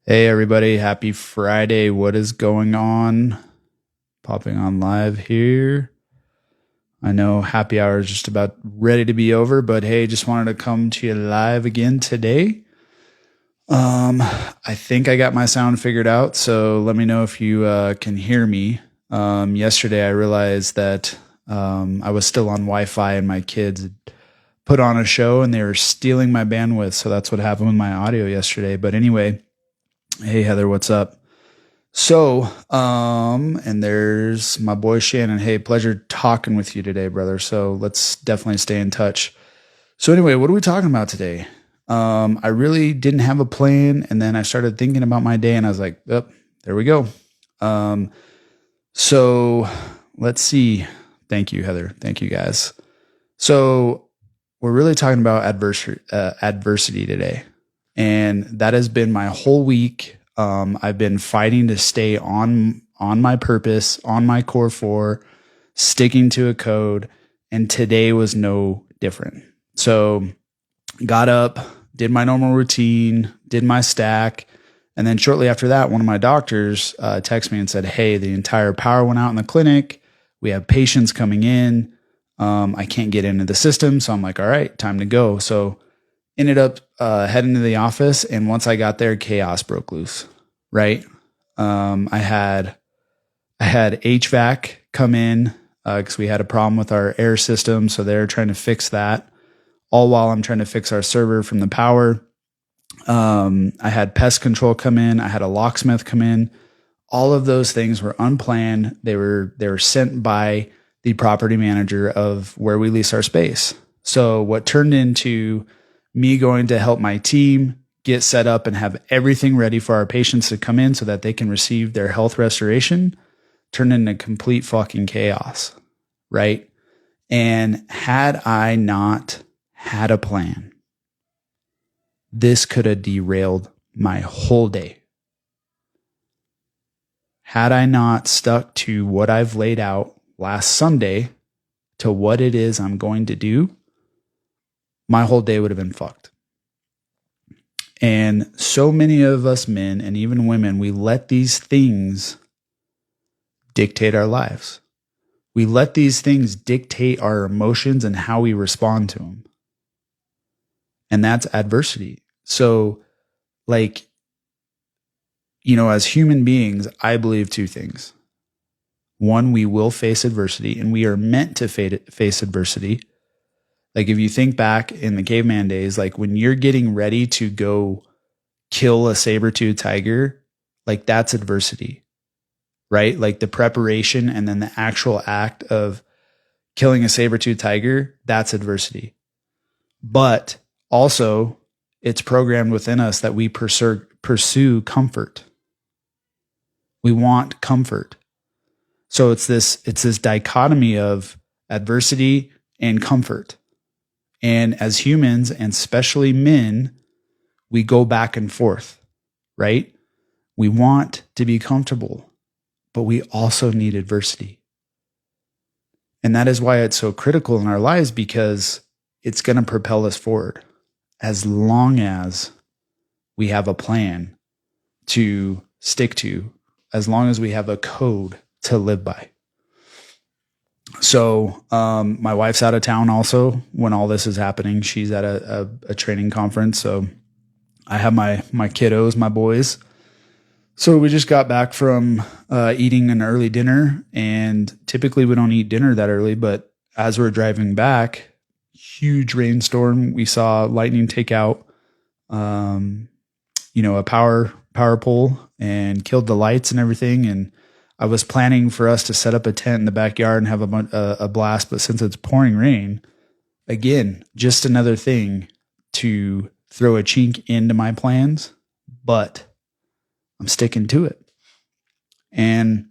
Hey everybody, happy Friday. What is going on? Popping on live here. I know happy hour is just about ready to be over, but hey, just wanted to come to you live again today. I think I got my sound figured out, so let me know if you can hear me. Yesterday I realized that I was still on Wi-Fi and my kids had put on a show and they were stealing my bandwidth, so that's what happened with my audio yesterday. But anyway, hey Heather, what's up? So, and there's my boy Shannon. Hey, pleasure talking with you today, brother. So let's definitely stay in touch. So anyway, what are we talking about today? I really didn't have a plan, and then I started thinking about my day, and I was like, "Oh, there we go." Um, so let's see. Thank you, Heather. Thank you, guys. So we're really talking about adversity today, and that has been my whole week. I've been fighting to stay on my purpose, on my core four, sticking to a code, and today was no different. So got up, did my normal routine, did my stack, and then shortly after that, one of my doctors texted me and said, "Hey, the entire power went out in the clinic. We have patients coming in. I can't get into the system." So I'm like, "All right, time to go." So ended up heading to the office, and once I got there, chaos broke loose. Right? I had HVAC come in because we had a problem with our air system, so they're trying to fix that. All while I'm trying to fix our server from the power. I had pest control come in. I had a locksmith come in. All of those things were unplanned. They were sent by the property manager of where we lease our space. So what turned into me going to help my team get set up and have everything ready for our patients to come in so that they can receive their health restoration turned into complete fucking chaos, right? And had I not had a plan, this could have derailed my whole day. Had I not stuck to what I've laid out last Sunday to what it is I'm going to do, my whole day would have been fucked. And so many of us men and even women, we let these things dictate our lives. We let these things dictate our emotions and how we respond to them. And that's adversity. So, like, as human beings, I believe two things. One, we will face adversity, and we are meant to face adversity. Like, if you think back in the caveman days, like when you're getting ready to go kill a saber-toothed tiger, like that's adversity, right? Like the preparation and then the actual act of killing a saber-toothed tiger, that's adversity. But also, it's programmed within us that we pursue comfort. We want comfort. So it's this dichotomy of adversity and comfort. And as humans, and especially men, we go back and forth, right? We want to be comfortable, but we also need adversity. And that is why it's so critical in our lives, because it's going to propel us forward as long as we have a plan to stick to, as long as we have a code to live by. So my wife's out of town also when all this is happening. She's at a training conference. So I have my kiddos, my boys. So we just got back from eating an early dinner, and typically we don't eat dinner that early, but as we're driving back, huge rainstorm. We saw lightning take out, a power pole and killed the lights and everything. And I was planning for us to set up a tent in the backyard and have a blast, but since it's pouring rain, again, just another thing to throw a chink into my plans, but I'm sticking to it. And,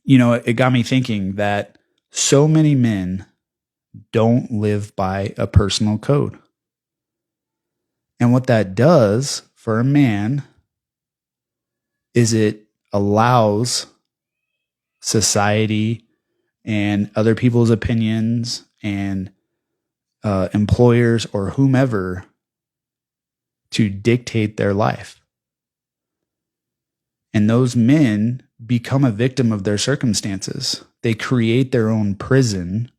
it got me thinking that so many men don't live by a personal code. And what that does for a man is it allows society and other people's opinions and employers or whomever to dictate their life. And those men become a victim of their circumstances. They create their own prison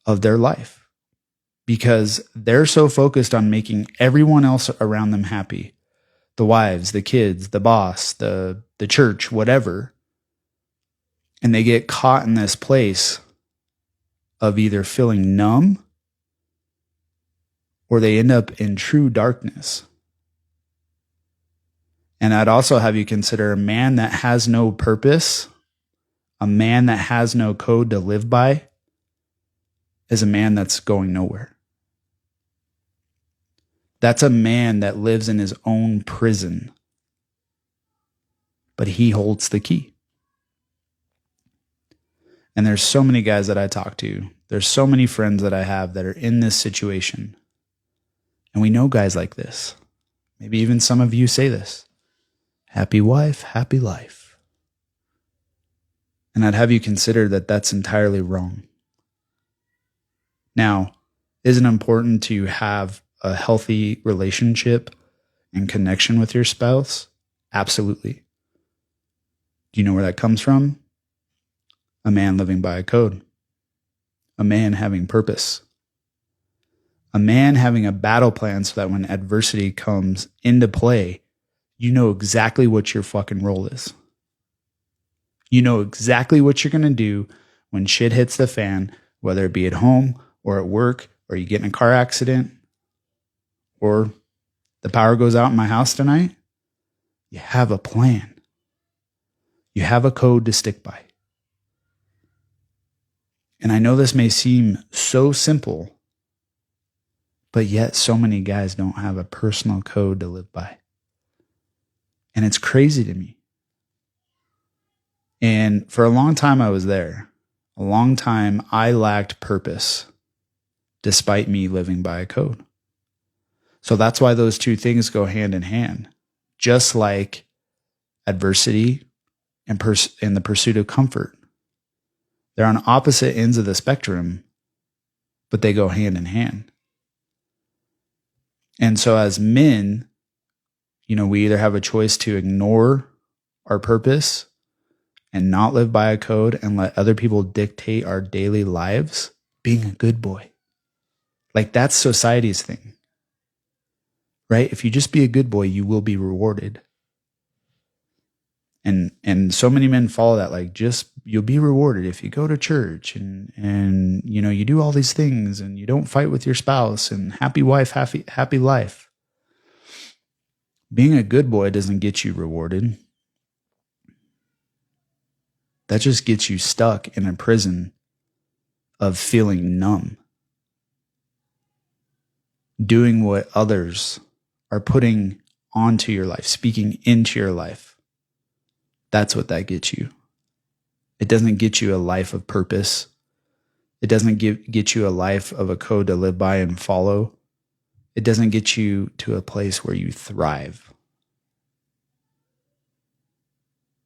of their life because they're so focused on making everyone else around them happy. The wives, the kids, the boss, the church, whatever. And they get caught in this place of either feeling numb or they end up in true darkness. And I'd also have you consider a man that has no purpose, a man that has no code to live by, is a man that's going nowhere. That's a man that lives in his own prison, but he holds the key. And there's so many guys that I talk to. There's so many friends that I have that are in this situation. And we know guys like this. Maybe even some of you say this. Happy wife, happy life. And I'd have you consider that that's entirely wrong. Now, is it important to have a healthy relationship and connection with your spouse? Absolutely. Do you know where that comes from? A man living by a code. A man having purpose. A man having a battle plan so that when adversity comes into play, you know exactly what your fucking role is. You know exactly what you're going to do when shit hits the fan, whether it be at home or at work, or you get in a car accident, or the power goes out in my house tonight. You have a plan. You have a code to stick by. And I know this may seem so simple, but yet so many guys don't have a personal code to live by. And it's crazy to me. And for a long time I was there. A long time I lacked purpose, despite me living by a code. So that's why those two things go hand in hand. Just like adversity and the pursuit of comfort. They're on opposite ends of the spectrum, but they go hand in hand. And so as men, we either have a choice to ignore our purpose and not live by a code and let other people dictate our daily lives, being a good boy. Like that's society's thing, right? If you just be a good boy, you will be rewarded. And so many men follow that, like you'll be rewarded if you go to church and you do all these things and you don't fight with your spouse and happy wife, happy life. Being a good boy doesn't get you rewarded. That just gets you stuck in a prison of feeling numb. Doing what others are putting onto your life, speaking into your life. That's what that gets you. It doesn't get you a life of purpose. It doesn't get you a life of a code to live by and follow. It doesn't get you to a place where you thrive.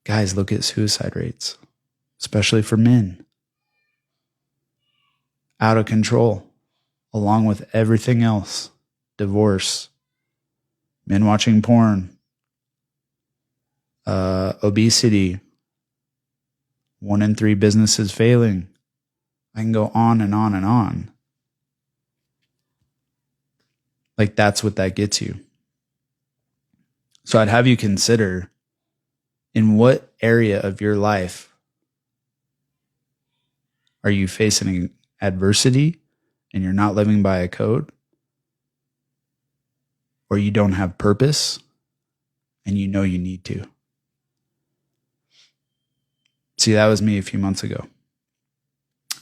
Guys, look at suicide rates, especially for men. Out of control, along with everything else. Divorce, men watching porn, obesity, 1 in 3 businesses failing. I can go on and on and on. Like that's what that gets you. So I'd have you consider, in what area of your life are you facing adversity and you're not living by a code? Or you don't have purpose and you know you need to? See, that was me a few months ago.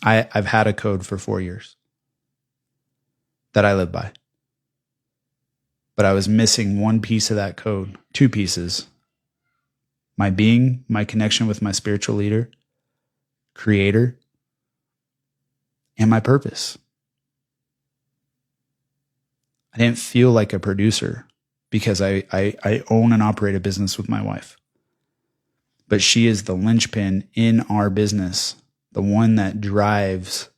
I've had a code for 4 years that I live by. But I was missing one piece of that code, 2 pieces. My being, my connection with my spiritual leader, creator, and my purpose. I didn't feel like a producer because I own and operate a business with my wife. But she is the linchpin in our business, the one that drives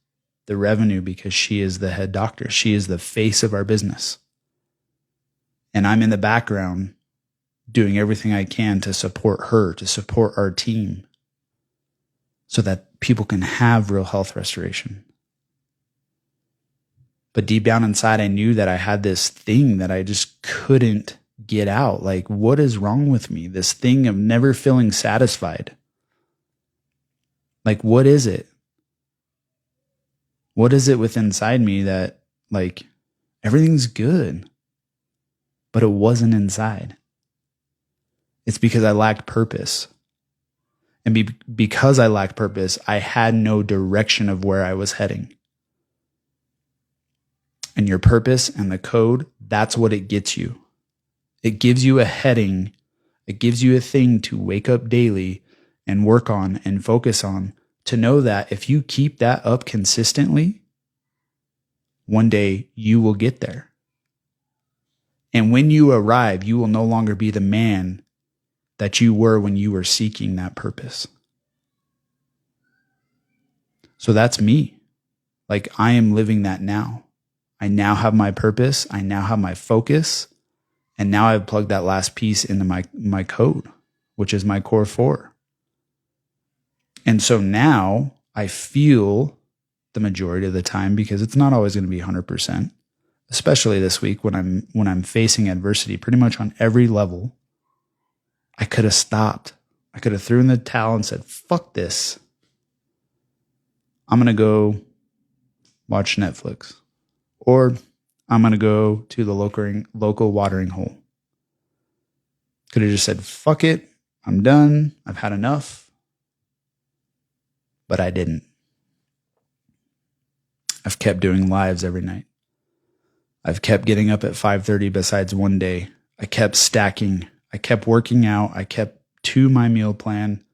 the revenue because she is the head doctor. She is the face of our business. And I'm in the background doing everything I can to support her, to support our team, so that people can have real health restoration. But deep down inside, I knew that I had this thing that I just couldn't get out. Like, what is wrong with me? This thing of never feeling satisfied. Like, what is it? What is it within inside me that, like, everything's good, but it wasn't inside? It's because I lacked purpose. And because I lacked purpose, I had no direction of where I was heading. And your purpose and the code, that's what it gets you. It gives you a heading. It gives you a thing to wake up daily and work on and focus on, to know that if you keep that up consistently, one day you will get there. And when you arrive, you will no longer be the man that you were when you were seeking that purpose. So that's me. Like, I am living that now. I now have my purpose. I now have my focus. And now I've plugged that last piece into my code, which is my core 4. And so now I feel the majority of the time, because it's not always going to be 100%, especially this week when I'm facing adversity pretty much on every level. I could have stopped. I could have thrown in the towel and said, fuck this. I'm going to go watch Netflix. Or I'm going to go to the local watering hole. Could have just said, fuck it. I'm done. I've had enough. But I didn't. I've kept doing lives every night. I've kept getting up at 5:30 besides one day. I kept stacking. I kept working out. I kept to my meal plan.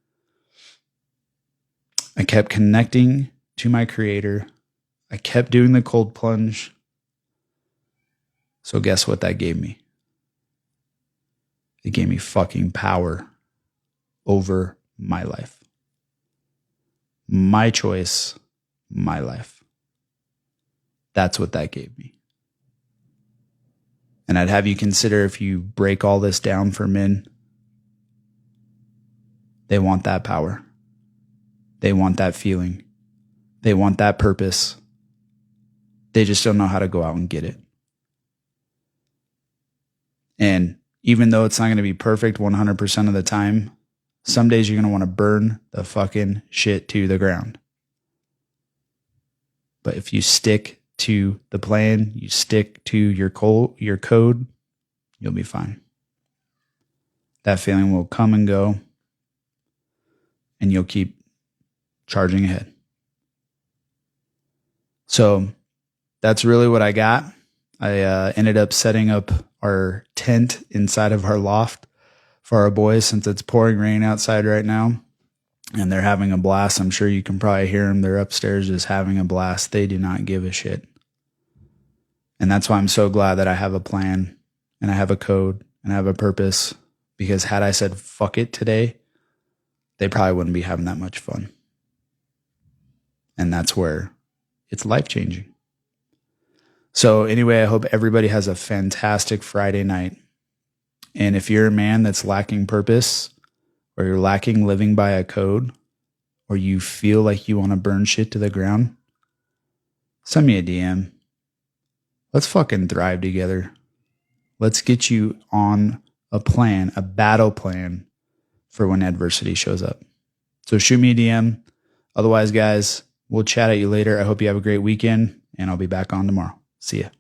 I kept connecting to my creator. I kept doing the cold plunge. So guess what that gave me? It gave me fucking power over my life. My choice, my life. That's what that gave me. And I'd have you consider, if you break all this down for men, they want that power. They want that feeling. They want that purpose. They just don't know how to go out and get it. And even though it's not going to be perfect 100% of the time, some days you're going to want to burn the fucking shit to the ground. But if you stick to the plan, you stick to your code, you'll be fine. That feeling will come and go, and you'll keep charging ahead. So that's really what I got. I ended up setting up our tent inside of our loft for our boys, since it's pouring rain outside right now, and they're having a blast. I'm sure you can probably hear them. They're upstairs just having a blast. They do not give a shit. And that's why I'm so glad that I have a plan, and I have a code, and I have a purpose, because had I said fuck it today, they probably wouldn't be having that much fun. And that's where it's life-changing. So anyway, I hope everybody has a fantastic Friday night. And if you're a man that's lacking purpose, or you're lacking living by a code, or you feel like you want to burn shit to the ground, send me a DM. Let's fucking thrive together. Let's get you on a plan, a battle plan for when adversity shows up. So shoot me a DM. Otherwise, guys, we'll chat at you later. I hope you have a great weekend, and I'll be back on tomorrow. See ya.